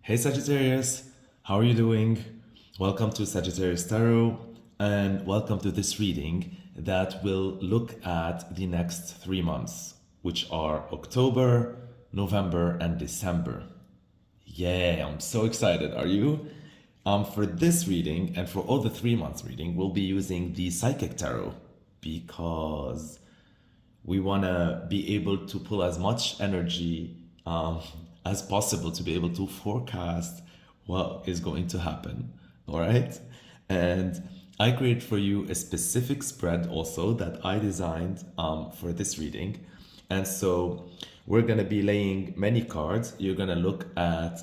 Hey Sagittarius, how are you doing? Welcome to Sagittarius Tarot and welcome to this reading that will look at the next 3 months, which are October, November, and December. Yeah, I'm so excited. Are you? For this reading and for all the 3 months reading, we'll be using the Psychic Tarot because we want to be able to pull as much energy as possible to be able to forecast what is going to happen. All right. And I created for you a specific spread also that I designed for this reading. And so we're going to be laying many cards. You're going to look at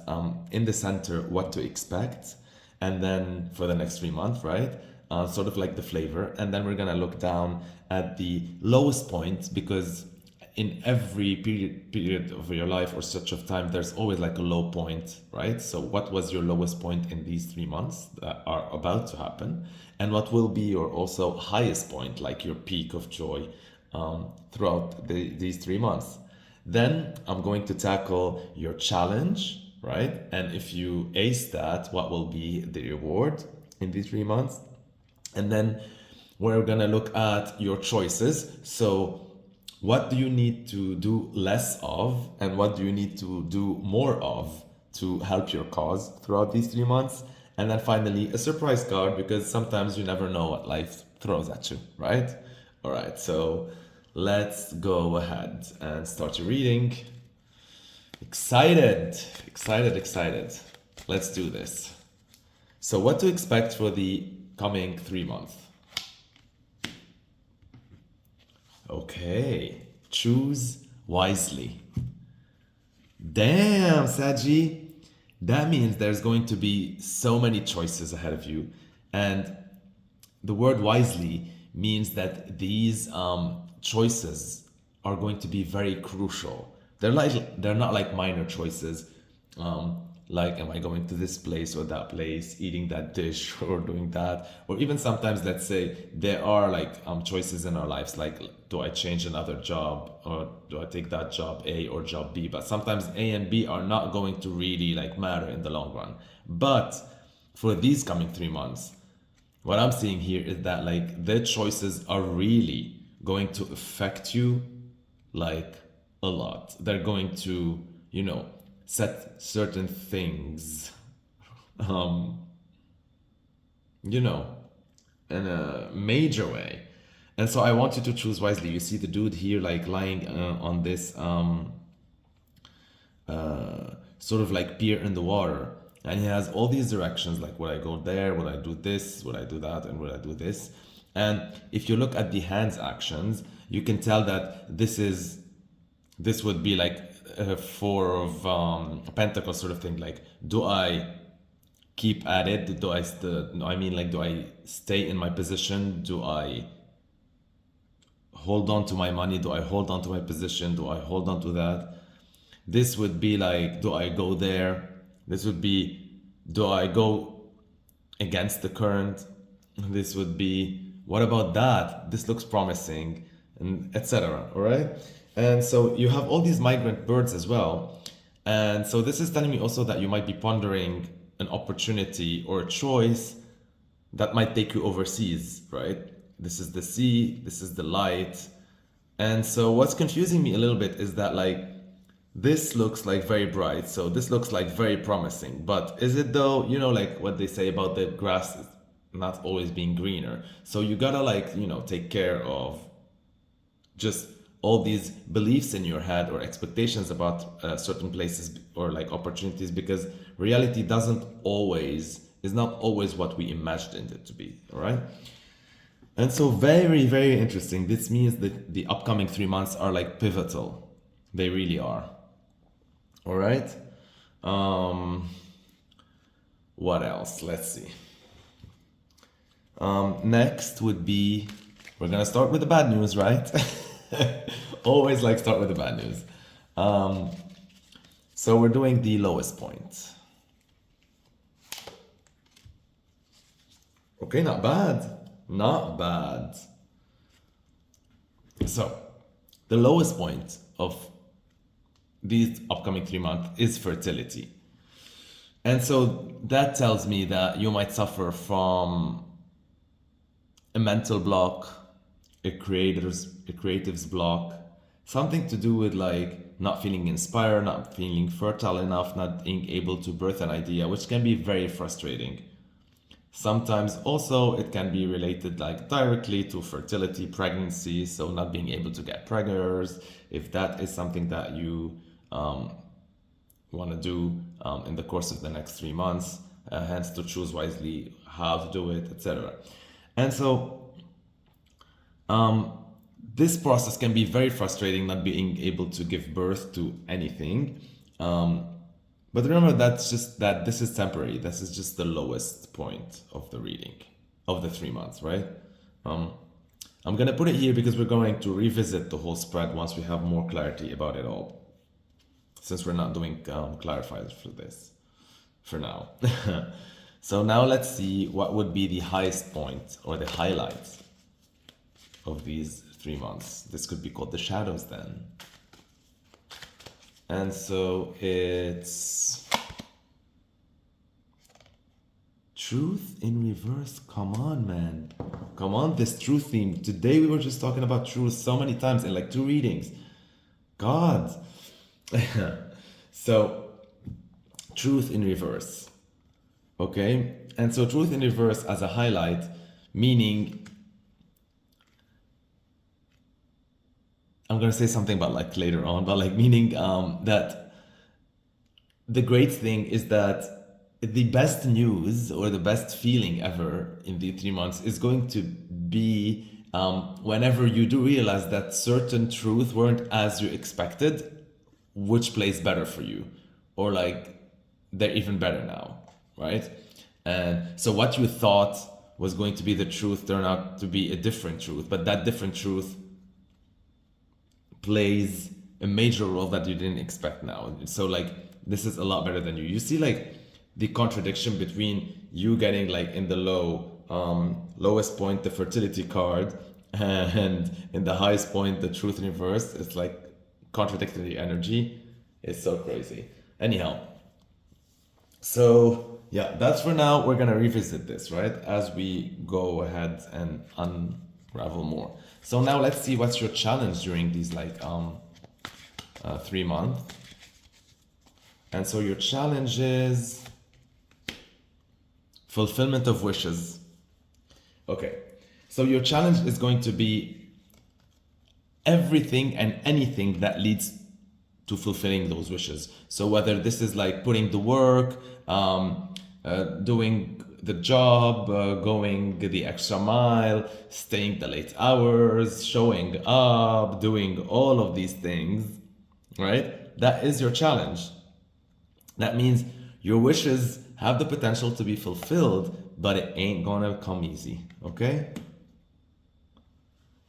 in the center what to expect. And then for the next 3 months, right? Sort of like the flavor. And then we're going to look down at the lowest point because in every period of your life or such of time, there's always like a low point, right? So what was your lowest point in these 3 months that are about to happen? And what will be your also highest point, like your peak of joy throughout these 3 months? Then I'm going to tackle your challenge, right? And if you ace that, what will be the reward in these 3 months? And then we're gonna look at your choices. So what do you need to do less of and what do you need to do more of to help your cause throughout these 3 months? And then finally, a surprise card because sometimes you never know what life throws at you, right? All right, so let's go ahead and start your reading. Excited, excited, excited. Let's do this. So what to expect for the coming 3 months? Okay, choose wisely. Damn, Saji. That means there's going to be so many choices ahead of you. And the word wisely means that these choices are going to be very crucial. They're not like minor choices. Like am I going to this place or that place, eating that dish or doing that, or even sometimes let's say there are like choices in our lives like do I change another job or do I take that job A or job B, but sometimes A and B are not going to really like matter in the long run. But for these coming 3 months, what I'm seeing here is that like the choices are really going to affect you like a lot. They're going to, set certain things, um, you know, in a major way. And so I want you to choose wisely. You see the dude here like lying on this sort of like pier in the water. And he has all these directions like would I go there, would I do this, would I do that, and would I do this? And if you look at the hands actions, you can tell that this would be like a four of pentacles sort of thing. Like, do I keep at it? Do I no, I mean like do I stay in my position? Do I hold on to my money? Do I hold on to my position? Do I hold on to that? This would be like, do I go there? This would be, do I go against the current? This would be, what about that? This looks promising, and etc. All right. And so you have all these migrant birds as well. And so this is telling me also that you might be pondering an opportunity or a choice that might take you overseas, right? This is the sea, this is the light. And so what's confusing me a little bit is that like this looks like very bright, so this looks like very promising. But is it though? Like what they say about the grass is not always being greener. So you gotta like, take care of just all these beliefs in your head or expectations about certain places or like opportunities because reality is not always what we imagined it to be. All right. And so very, very interesting. This means that the upcoming 3 months are like pivotal. They really are. All right. What else? Let's see. Next would be, we're going to start with the bad news, right? Always like start with the bad news. So we're doing the lowest point. Okay, not bad. Not bad. So the lowest point of these upcoming 3 months is fertility. And so that tells me that you might suffer from a mental block, a creative's block, something to do with like not feeling inspired, not feeling fertile enough, not being able to birth an idea, which can be very frustrating. Sometimes also it can be related like directly to fertility, pregnancy, so not being able to get preggers, if that is something that you want to do in the course of the next 3 months, hence to choose wisely how to do it, etc. And so this process can be very frustrating, not being able to give birth to anything. But remember, that's just that this is temporary. This is just the lowest point of the reading of the 3 months, right? I'm gonna put it here because we're going to revisit the whole spread once we have more clarity about it all. Since we're not doing clarifiers for this for now. So now let's see what would be the highest point or the highlights of these 3 months. This could be called the shadows then. And so it's truth in reverse. Come on, man. Come on, this truth theme. Today we were just talking about truth so many times in like 2 readings. God. So, truth in reverse. Okay? And so truth in reverse as a highlight, meaning I'm going to say something about like later on, but like meaning that the great thing is that the best news or the best feeling ever in the 3 months is going to be whenever you do realize that certain truth weren't as you expected, which plays better for you, or like they're even better now, right? And so what you thought was going to be the truth turned out to be a different truth, but that different truth plays a major role that you didn't expect now. So like this is a lot better than you see like the contradiction between you getting like in the lowest point the fertility card and in the highest point the truth in reverse. It's like contradictory energy. It's so crazy. Anyhow, so yeah, that's for now. We're gonna revisit this, right, as we go ahead and unravel more. So now let's see what's your challenge during these like 3 months. And so your challenge is fulfillment of wishes. Okay, so your challenge is going to be everything and anything that leads to fulfilling those wishes. So whether this is like putting the work, doing the job, going the extra mile, staying the late hours, showing up, doing all of these things, right? That is your challenge. That means your wishes have the potential to be fulfilled, but it ain't gonna come easy, okay?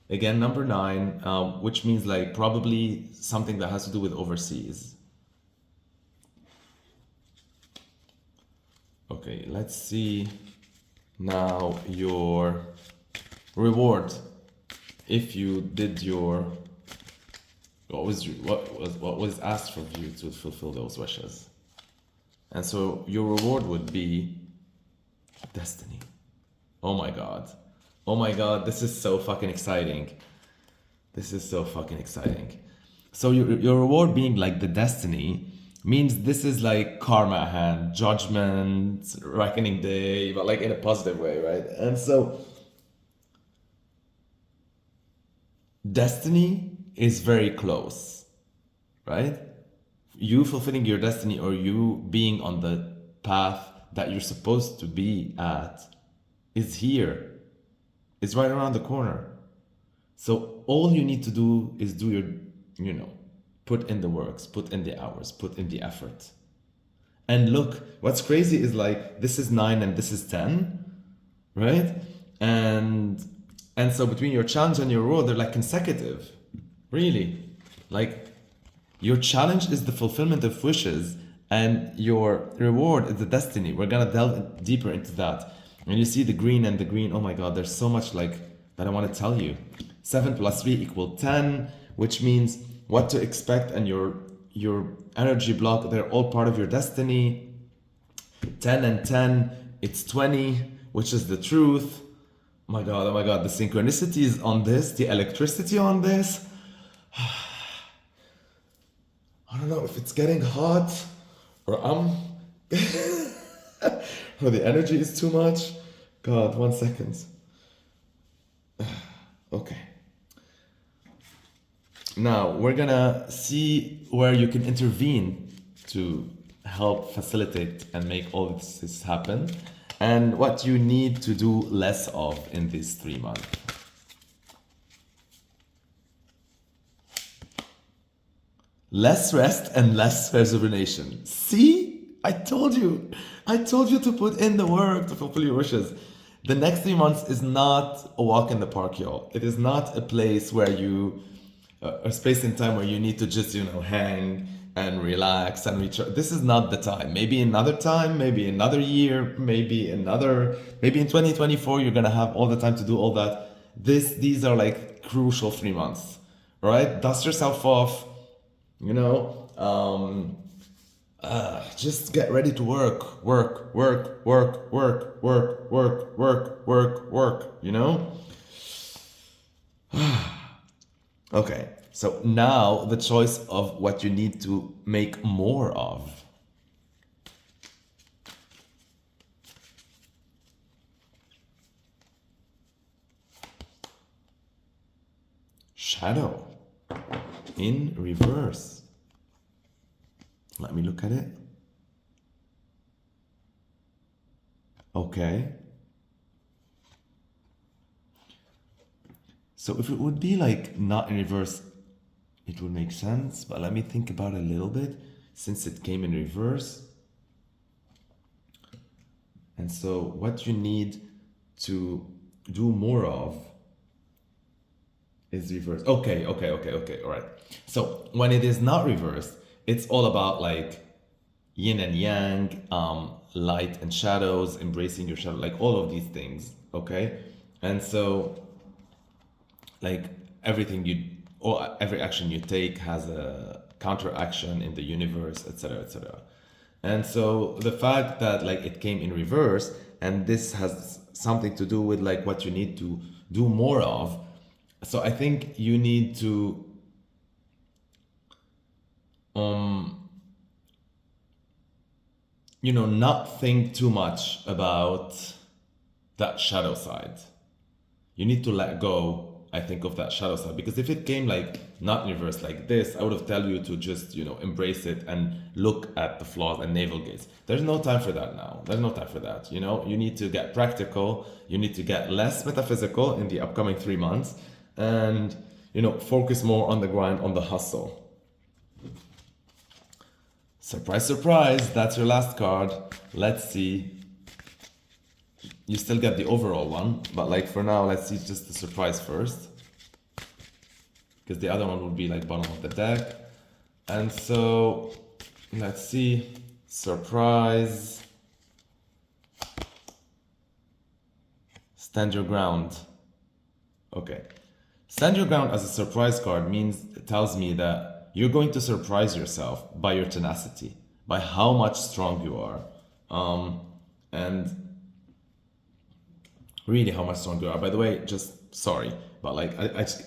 Again, number 9, which means like probably something that has to do with overseas. Okay, let's see now your reward. If you did your what was asked from you to fulfill those wishes. And so your reward would be destiny. Oh my god. Oh my god, this is so fucking exciting. This is so fucking exciting. So your reward being like the destiny means this is like karma at hand, judgment, reckoning day, but like in a positive way, right? And so destiny is very close, right? You fulfilling your destiny or you being on the path that you're supposed to be at is here. It's right around the corner. So all you need to do is do your, put in the works, put in the hours, put in the effort. And look, what's crazy is like, this is 9 and this is 10, right? And so between your challenge and your reward, they're like consecutive, really. Like your challenge is the fulfillment of wishes and your reward is the destiny. We're gonna delve deeper into that. And you see the green and the green, oh my god, there's so much like that I want to tell you. 7 plus 3 equal 10, which means what to expect and your energy block, they're all part of your destiny. 10 and 10, it's 20, which is the truth. Oh my God, the synchronicities on this, the electricity on this. I don't know if it's getting hot or or the energy is too much. God, 1 second. Okay. Now we're gonna see where you can intervene to help facilitate and make all this happen, and what you need to do less of in these 3 months. Less rest and less rejuvenation. See? I told you to put in the work to fulfill your wishes. The next 3 months is not a walk in the park, y'all. It is not a place where you, a space in time where you need to just, hang and relax and recharge. This is not the time. Maybe another time, maybe another year, maybe in 2024, you're gonna have all the time to do all that. These are like crucial 3 months, right? Dust yourself off, just get ready to work, Okay, so now the choice of what you need to make more of. Shadow in reverse. Let me look at it. Okay. So if it would be like not in reverse, it would make sense, but let me think about it a little bit since it came in reverse. And so what you need to do more of is reverse. Okay. All right. So when it is not reversed, it's all about like yin and yang, light and shadows, embracing your shadow, like all of these things. Okay. And so like every action you take has a counter action in the universe, etc. And so the fact that like it came in reverse, and this has something to do with like what you need to do more of. So I think you need to not think too much about that shadow side. You need to let go, I think, of that shadow side, because if it came like not in reverse like this, I would have tell you to just embrace it and look at the flaws and navel gaze. There's no time for that now. There's no time for that. You need to get practical. You need to get less metaphysical in the upcoming 3 months, and focus more on the grind, on the hustle. Surprise, surprise, that's your last card. Let's see. You still get the overall one, but like for now, let's see just the surprise first, because the other one would be like bottom of the deck. And so let's see, surprise, stand your ground. Okay, stand your ground as a surprise card tells me that you're going to surprise yourself by your tenacity, by how much strong you are, and really how much strong you are. By the way, just sorry, but like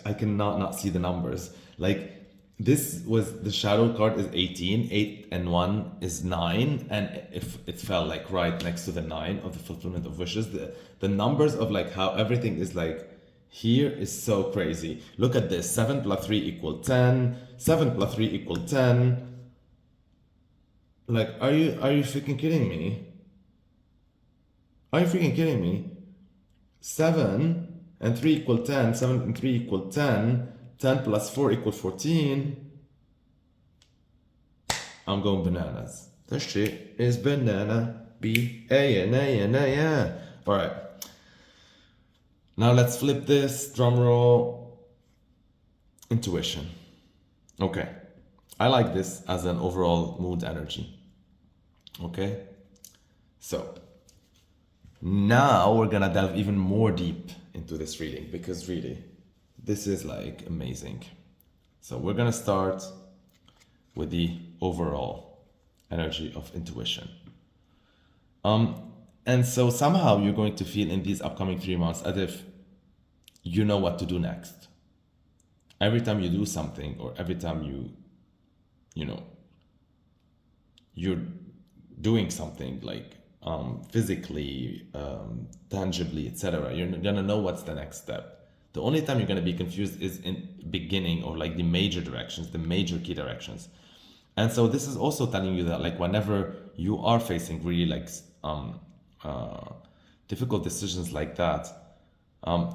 I cannot not see the numbers. Like this was the shadow card is 18, 8 and 1 is 9, and if it fell like right next to the 9 of the fulfillment of wishes, the numbers of like how everything is like here is so crazy. Look at this. 7 plus 3 equal 10. 7 plus 3 equal 10. Like, are you freaking kidding me? Are you freaking kidding me? 7 and 3 equal 10. 7 and 3 equal 10. 10 plus 4 equal 14. I'm going bananas. This shit is banana. B-A-N-A-N-A-N. Alright. Now let's flip this, drum roll, intuition. Okay, I like this as an overall mood energy. Okay, so now we're gonna delve even more deep into this reading, because really, this is like amazing. So we're gonna start with the overall energy of intuition. And so somehow you're going to feel in these upcoming 3 months as if you know what to do next. Every time you do something, or every time you know, you're doing something like physically, tangibly, etc., you're gonna know what's the next step. The only time you're gonna be confused is in beginning, or like the major directions, the major key directions. And so this is also telling you that like whenever you are facing really like difficult decisions like that,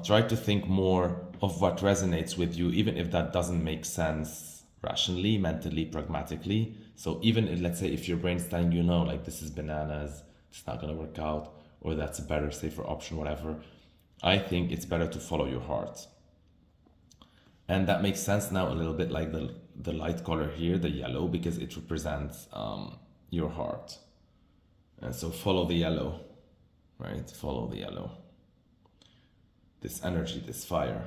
try to think more of what resonates with you, even if that doesn't make sense rationally, mentally, pragmatically. So even if, let's say, if your brain's telling you, no, like this is bananas, it's not gonna work out, or that's a better, safer option, whatever, I think it's better to follow your heart. And that makes sense now a little bit, like the light color here, the yellow, because it represents your heart. And so follow the yellow, right? Follow the yellow. This energy, this fire.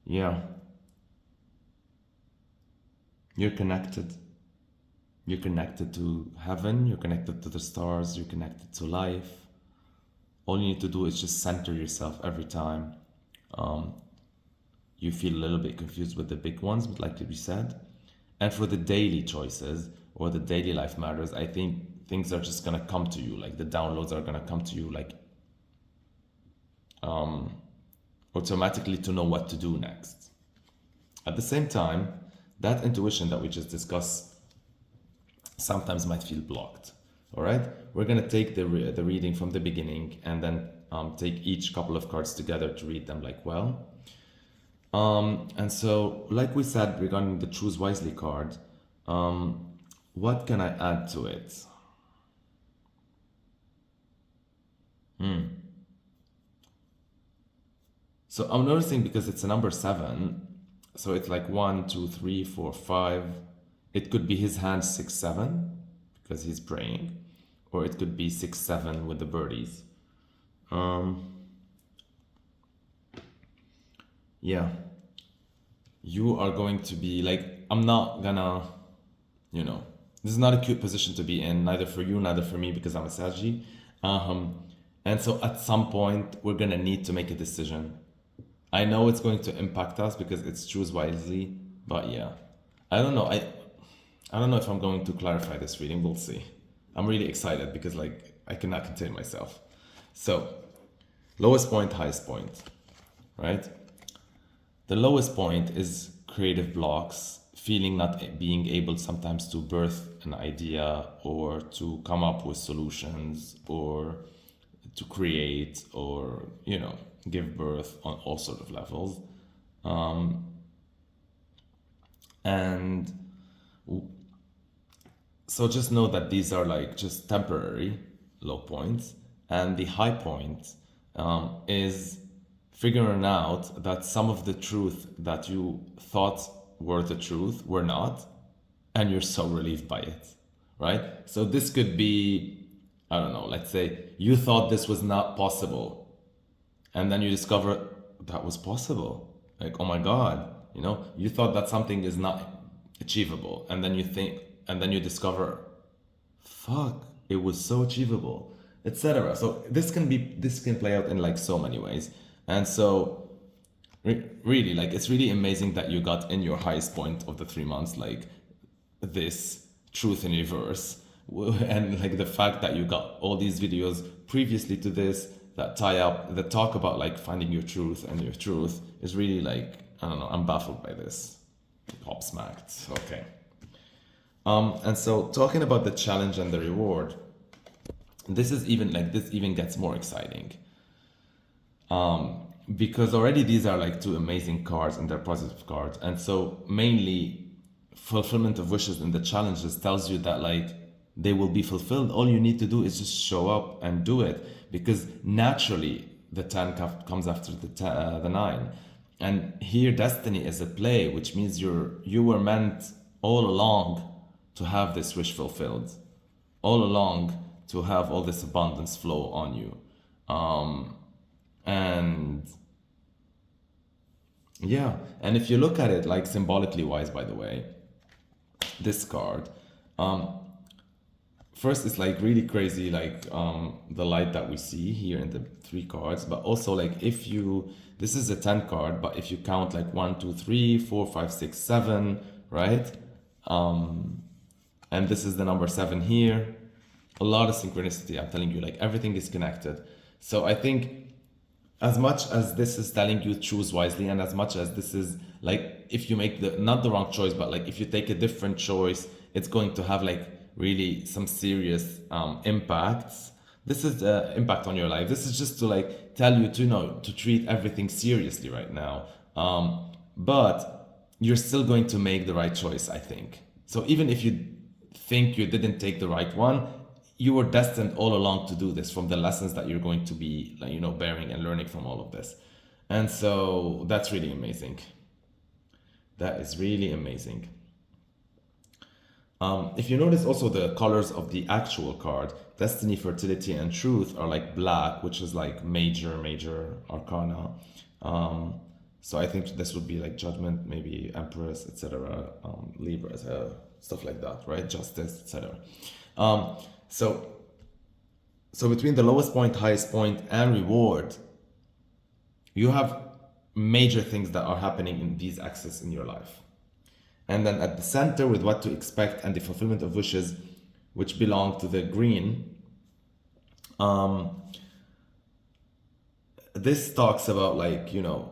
Yeah. You're connected. You're connected to heaven, you're connected to the stars, you're connected to life. All you need to do is just center yourself every time you feel a little bit confused with the big ones, but like we said. And for the daily choices or the daily life matters, I think things are just gonna come to you. Like the downloads are gonna come to you like automatically to know what to do next. At the same time, that intuition that we just discussed sometimes might feel blocked. All right, we're gonna take the reading from the beginning and then take each couple of cards together to read them like well. And so, like we said regarding the Choose Wisely card, what can I add to it? So I'm noticing because it's a number 7, so it's like 1, 2, 3, 4, 5. It could be his hand 6, 7 because he's praying, or it could be 6, 7 with the birdies. Yeah, you are going to be like, I'm not gonna, this is not a cute position to be in, neither for you, neither for me, because I'm a Saggy. And so at some point, we're gonna need to make a decision. I know it's going to impact us because it's Choose Wisely, but yeah, I don't know. I don't know if I'm going to clarify this reading. We'll see. I'm really excited because like I cannot contain myself. So, lowest point, highest point, right? The lowest point is creative blocks, feeling not being able sometimes to birth an idea or to come up with solutions or to create or, give birth on all sort of levels. And so just know that these are like just temporary low points, and the high point is figuring out that some of the truth that you thought were the truth were not, and you're so relieved by it, right? So this could be, I don't know, let's say you thought this was not possible, and then you discover that was possible. Like, oh my God, you thought that something is not achievable, and then you discover, fuck, it was so achievable, etc. So this can play out in like so many ways. And so really, like, it's really amazing that you got in your highest point of the 3 months, like this truth in reverse. And like the fact that you got all these videos previously to this that talk about like finding your truth, and your truth is really like, I don't know, I'm baffled by this. Gobsmacked. Okay. And so talking about the challenge and the reward, this even gets more exciting. Because already these are like two amazing cards and they're positive cards. And so mainly fulfillment of wishes in the challenges tells you that like they will be fulfilled. All you need to do is just show up and do it, because naturally the 10 comes after the 9. And here destiny is at play, which means you were meant all along to have this wish fulfilled, all along to have all this abundance flow on you. And yeah, and if you look at it like symbolically wise, by the way, this card, first it's like really crazy, like the light that we see here in the three cards, but also like if you, this is a 10 card, but if you count like 1 2 3 4 5 6 7, right, and this is the number 7 here, a lot of synchronicity. I'm telling you, like everything is connected. So I think as much as this is telling you choose wisely, and as much as this is like if you make the not the wrong choice, but like if you take a different choice, it's going to have like really some serious impacts. This is the impact on your life. This is just to like tell you to, you know, to treat everything seriously right now, but you're still going to make the right choice, I think. So even if you think you didn't take the right one, you were destined all along to do this from the lessons that you're going to be, like, you know, bearing and learning from all of this. And so that's really amazing. That is really amazing. If you notice also the colors of the actual card, Destiny, Fertility, and Truth are like black, which is like major arcana. So I think this would be like Judgment, maybe Empress, etc., Libra, stuff like that, right? Justice, etc. So between the lowest point, highest point, and reward, you have major things that are happening in these axes in your life. And then at the center, with what to expect and the fulfillment of wishes, which belong to the green, this talks about, like, you know,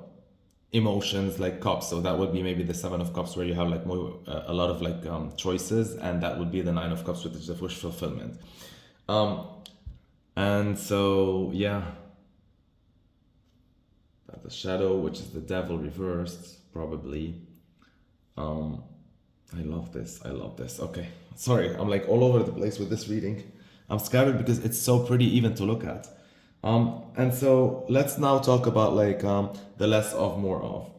emotions, like cups. So that would be maybe the 7 of cups, where you have like more a lot of like choices, and that would be the 9 of cups, which is the wish fulfillment. And so yeah, the shadow, which is the devil reversed, probably. I love this. Okay, sorry, I'm like all over the place with this reading. I'm scared because it's so pretty even to look at. And so let's now talk about like the less of, more of.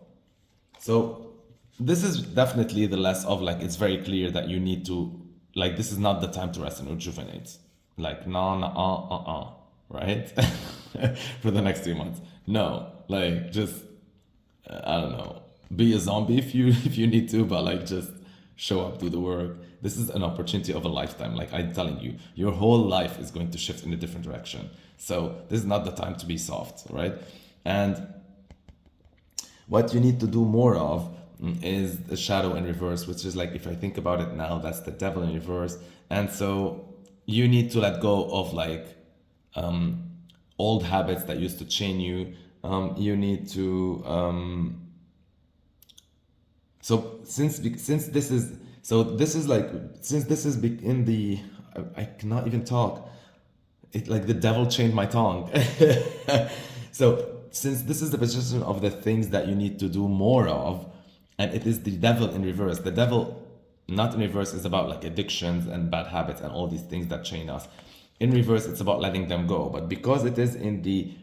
So this is definitely the less of, like it's very clear that you need to, like, this is not the time to rest and rejuvenate. Like right? For the next 3 months. No, like just I don't know, be a zombie if you need to, but like just show up, do the work. This is an opportunity of a lifetime. Like I'm telling you, your whole life is going to shift in a different direction. So this is not the time to be soft, right? And what you need to do more of is the shadow in reverse, which is like, if I think about it now, that's the devil in reverse. And so you need to let go of like old habits that used to chain you. You need to so since this is, so this is like, since this is in the, I cannot even talk, it like the devil chained my tongue. So since this is the position of the things that you need to do more of, and it is the devil in reverse, the devil not in reverse is about like addictions and bad habits and all these things that chain us. In reverse, it's about letting them go. But because it is in the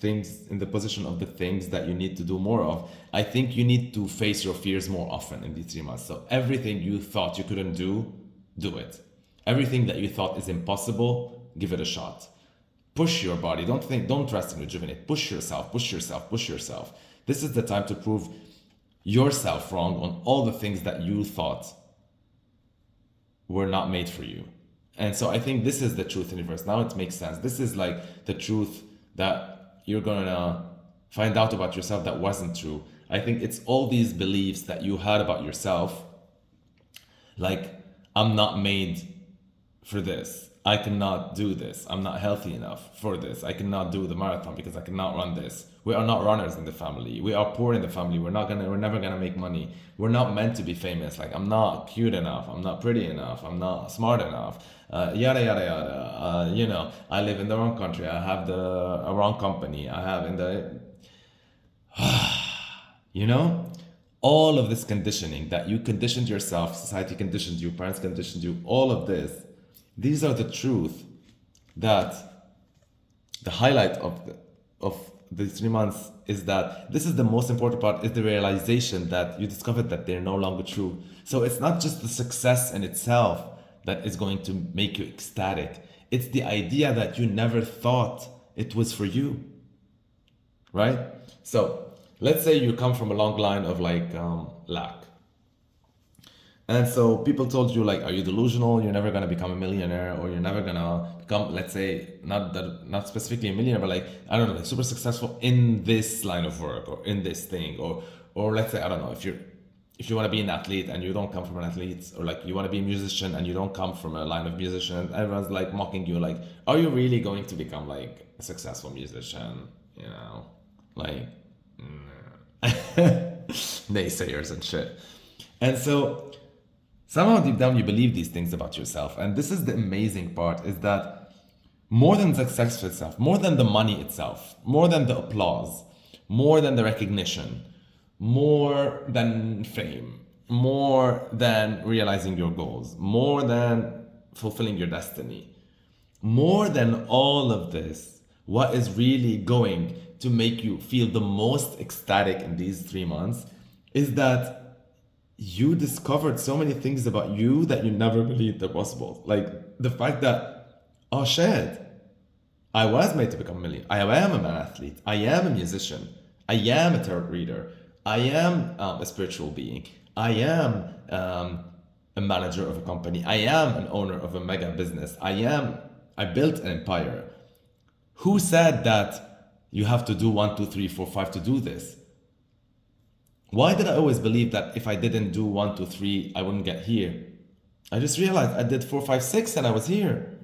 things, in the position of the things that you need to do more of, I think you need to face your fears more often in these 3 months. So everything you thought you couldn't do it. Everything that you thought is impossible, give it a shot. Push your body. Don't rest and rejuvenate. Push yourself. This is the time to prove yourself wrong on all the things that you thought were not made for you. And so I think this is the truth in reverse. Now it makes sense. This is like the truth that you're gonna find out about yourself that wasn't true. I think it's all these beliefs that you had about yourself. Like, I'm not made for this. I cannot do this. I'm not healthy enough for this. I cannot do the marathon because I cannot run this. We are not runners in the family. We are poor in the family. We're never gonna make money. We're not meant to be famous. Like, I'm not cute enough. I'm not pretty enough. I'm not smart enough. Yada yada yada. You know, I live in the wrong country. I have the wrong company. I have in the you know, all of this conditioning that you conditioned yourself, society conditioned you, parents conditioned you, all of this. These are the truth that the highlight of the 3 months is that this is the most important part, is the realization that you discovered that they're no longer true. So it's not just the success in itself that is going to make you ecstatic. It's the idea that you never thought it was for you, right? So let's say you come from a long line of like lack. And so people told you like, are you delusional? You're never gonna become a millionaire, or you're never gonna become, let's say, not specifically a millionaire, but like, I don't know, like super successful in this line of work or in this thing, or let's say, I don't know, if you want to be an athlete and you don't come from an athlete, or like you want to be a musician and you don't come from a line of musician, and everyone's like mocking you, like, are you really going to become like a successful musician? You know, like naysayers and shit. And so somehow deep down you believe these things about yourself. And this is the amazing part, is that more than success itself, more than the money itself, more than the applause, more than the recognition, more than fame, more than realizing your goals, more than fulfilling your destiny, more than all of this, what is really going to make you feel the most ecstatic in these 3 months is that you discovered so many things about you that you never believed were possible. Like the fact that, oh shit, I was made to become a millionaire. I am an athlete. I am a musician. I am a tarot reader. I am a spiritual being. I am a manager of a company. I am an owner of a mega business. I built an empire. Who said that you have to do 1, 2, 3, 4, 5 to do this? Why did I always believe that if I didn't do 1, 2, 3, I wouldn't get here? I just realized I did 4, 5, 6 and I was here.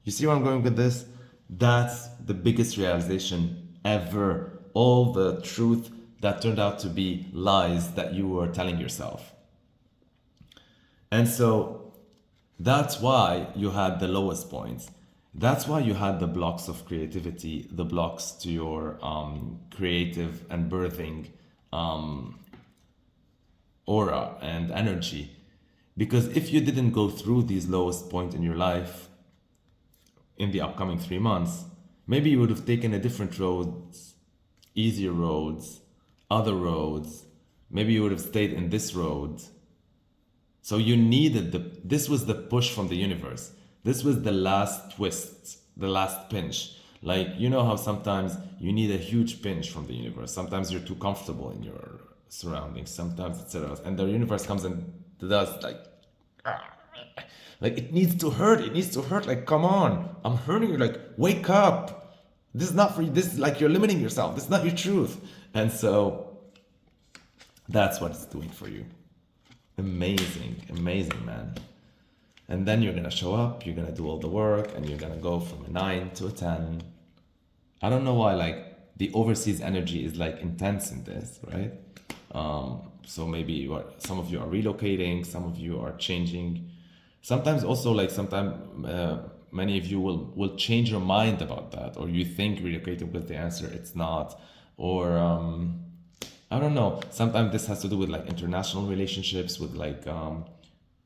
You see where I'm going with this? That's the biggest realization ever. All the truth that turned out to be lies that you were telling yourself. And so that's why you had the lowest points. That's why you had the blocks of creativity, the blocks to your creative and birthing aura and energy. Because if you didn't go through these lowest points in your life in the upcoming 3 months, maybe you would have taken a different roads, easier roads, other roads. Maybe you would have stayed in this road. So you needed this was the push from the universe. This was the last twist, the last pinch. Like, you know how sometimes you need a huge pinch from the universe. Sometimes you're too comfortable in your surroundings, sometimes etc. And the universe comes and does like it needs to hurt. It needs to hurt. Like, come on, I'm hurting you. Like, wake up. This is not for you. This is like you're limiting yourself. This is not your truth. And so that's what it's doing for you. Amazing, amazing, man. And then you're gonna show up, you're gonna do all the work, and you're gonna go from a 9 to a 10. I don't know why, like, the overseas energy is like intense in this, right? So maybe some of you are relocating, some of you are changing. Sometimes also, like, many of you will change your mind about that, or you think relocating was the answer, it's not. Or I don't know. Sometimes this has to do with like international relationships with like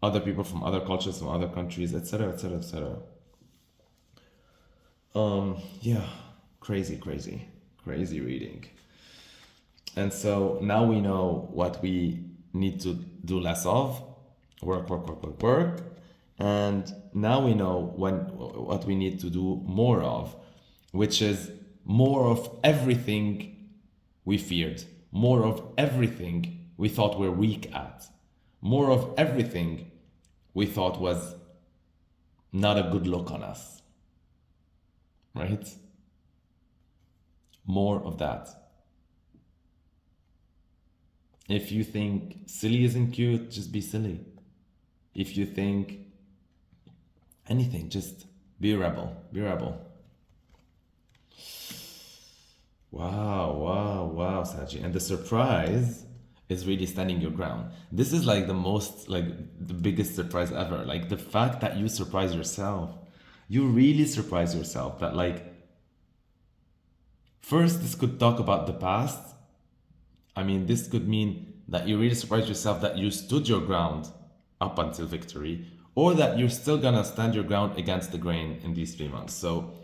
other people from other cultures, from other countries, etc., etc., etc. Yeah, crazy reading. And so now we know what we need to do less of, work. And now we know what we need to do more of, which is more of everything we feared, more of everything we thought we're weak at, more of everything we thought was not a good look on us, right? More of that. If you think silly isn't cute, just be silly. If you think anything, just be a rebel. Be a rebel. Wow, Saji. And the surprise is really standing your ground. This is like the biggest surprise ever. Like the fact that you surprise yourself. You really surprise yourself that, like, first, this could talk about the past. I mean, this could mean that you really surprise yourself that you stood your ground up until victory, or that you're still gonna stand your ground against the grain in these 3 months. So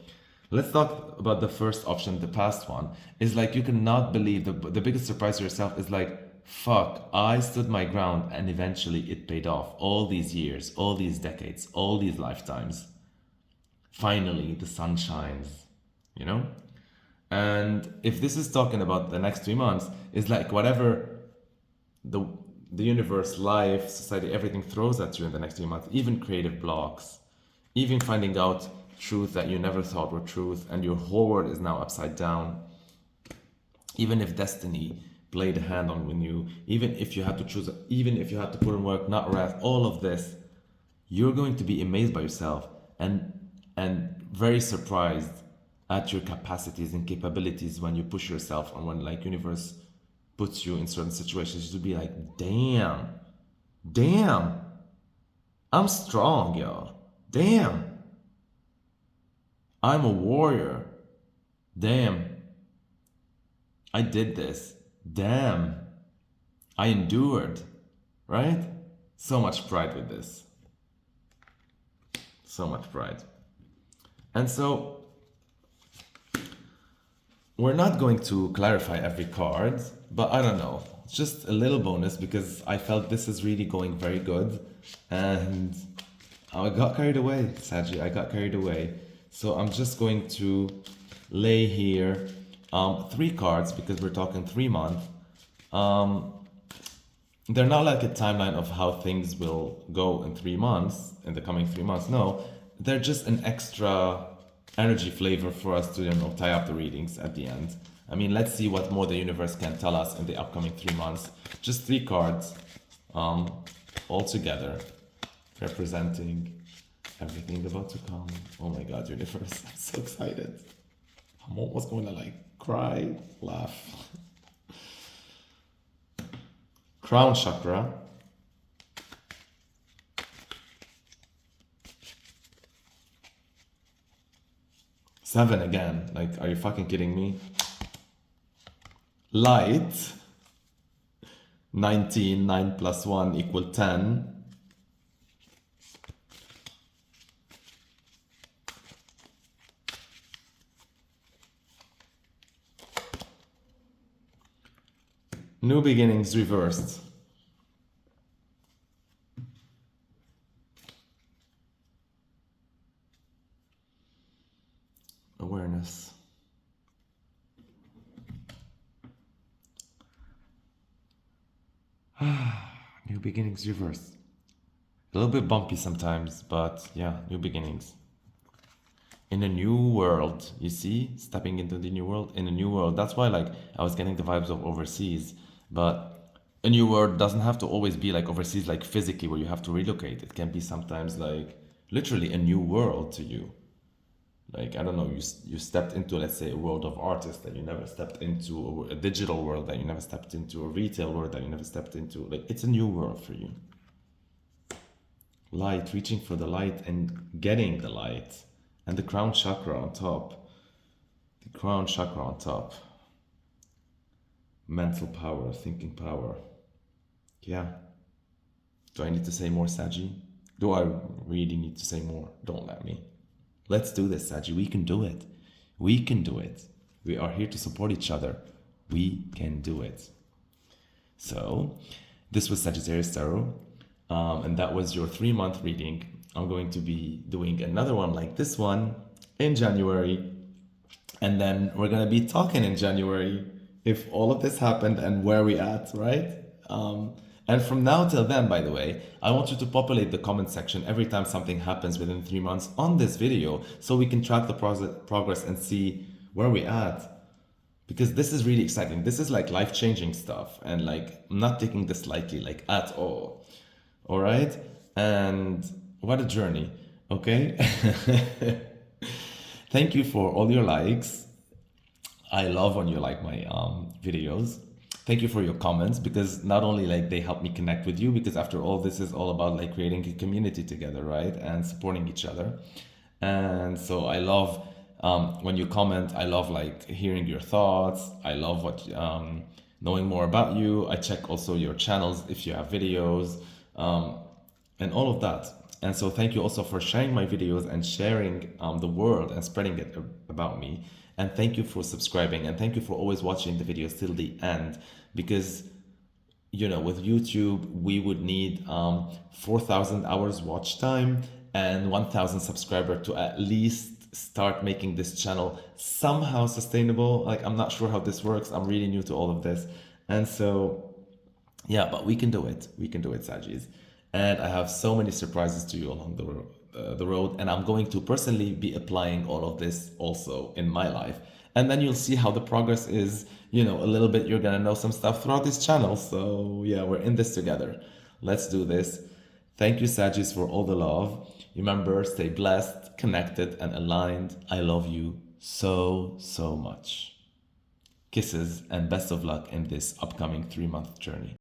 let's talk about the first option, the past one. Is like you cannot believe the biggest surprise to yourself is like, fuck, I stood my ground and eventually it paid off. All these years, all these decades, all these lifetimes. Finally, the sun shines, you know? And if this is talking about the next 3 months, it's like whatever the universe, life, society, everything throws at you in the next 3 months, even creative blocks, even finding out truth that you never thought were truth, and your whole world is now upside down. Even if destiny played a hand on you, even if you had to choose, even if you had to put in work, not rest, all of this, you're going to be amazed by yourself and very surprised at your capacities and capabilities when you push yourself, and when like universe puts you in certain situations to be like, damn, I'm strong, yo. Damn, I'm a warrior. Damn, I did this. Damn, I endured, right? So much pride with this. So much pride. And so, we're not going to clarify every card, but I don't know. Just a little bonus because I felt this is really going very good. And I got carried away, Saggy. I got carried away. So I'm just going to lay here 3 cards because we're talking 3 months. They're not like a timeline of how things will go in 3 months, in the coming 3 months. No, they're just an extra energy flavor for us to, tie up the readings at the end. I mean, let's see what more the universe can tell us in the upcoming 3 months. Just 3 cards all together, representing everything about to come. Oh my God, universe, I'm so excited. I'm almost going to like cry, laugh. Crown chakra. Seven again. Like, are you fucking kidding me? Light. 19. 9 plus 1 equal 10. New beginnings reversed. Awareness. New beginnings reversed. A little bit bumpy sometimes, but yeah, new beginnings. In a new world, you see? Stepping into the new world, in a new world. That's why like I was getting the vibes of overseas. But a new world doesn't have to always be like overseas, like physically where you have to relocate. It can be sometimes like literally a new world to you. Like, I don't know, you stepped into, let's say, a world of artists that you never stepped into, or a digital world that you never stepped into, a retail world that you never stepped into. Like, it's a new world for you. Light, reaching for the light and getting the light. And the crown chakra on top. The crown chakra on top. Mental power, thinking power. Yeah. Do I need to say more, Saji? Do I really need to say more? Don't let me. Let's do this, Saji. We can do it. We can do it. We are here to support each other. We can do it. So, this was Sagittarius Tarot, and that was your 3-month reading. I'm going to be doing another one like this one in January, and then we're going to be talking in January if all of this happened and where we at, right? And from now till then, by the way, I want you to populate the comment section every time something happens within 3 months on this video so we can track the progress and see where we at. Because this is really exciting. This is like life-changing stuff, and like I'm not taking this lightly, like at all. All right? And what a journey, okay? Thank you for all your likes. I love when you like my videos. Thank you for your comments, because not only like they help me connect with you, because after all, this is all about like creating a community together, right? And supporting each other. And so I love when you comment. I love like hearing your thoughts. I love what knowing more about you. I check also your channels if you have videos and all of that. And so thank you also for sharing my videos and sharing the world and spreading it about me. And thank you for subscribing, and thank you for always watching the videos till the end, because with YouTube we would need 4,000 hours watch time and 1,000 subscriber to at least start making this channel somehow sustainable. Like, I'm not sure how this works. I'm really new to all of this. And so Yeah, but we can do it. We can do it, Sagis. And I have so many surprises to you along the road. And I'm going to personally be applying all of this also in my life. And then you'll see how the progress is, a little bit. You're going to know some stuff throughout this channel. So, yeah, we're in this together. Let's do this. Thank you, Sagis, for all the love. Remember, stay blessed, connected, and aligned. I love you so, so much. Kisses and best of luck in this upcoming 3-month journey.